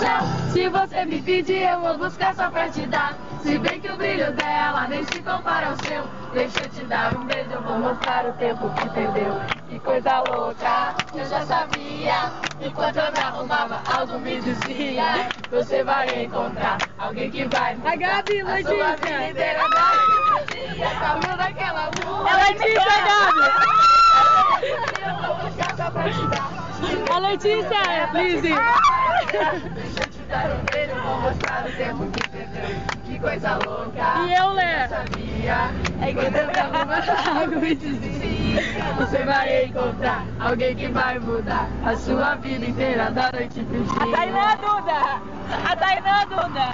céu. Se você me pedir, eu vou buscar só pra te dar. Se bem que o brilho dela nem se compara ao seu. Deixa eu te dar um beijo, eu vou mostrar o tempo que perdeu. Que coisa louca, eu já sabia. Enquanto eu me arrumava, algo me dizia: você vai encontrar alguém que vai mudar A Gabi, a sua vida inteira. Cabelo daquela lua. A Letícia, Gabi! Eu vou buscar só pra te dar. A Letícia, Lizzy! Deixa eu te dar um beijo, eu vou mostrar o tempo que perdeu. Que coisa louca. E eu, Lé? Sabia. Enquanto eu me arrumava, algo me dizia: você vai encontrar alguém que vai mudar a sua vida inteira, da noite pro dia. A Tainá Duda! A Tainá Duda!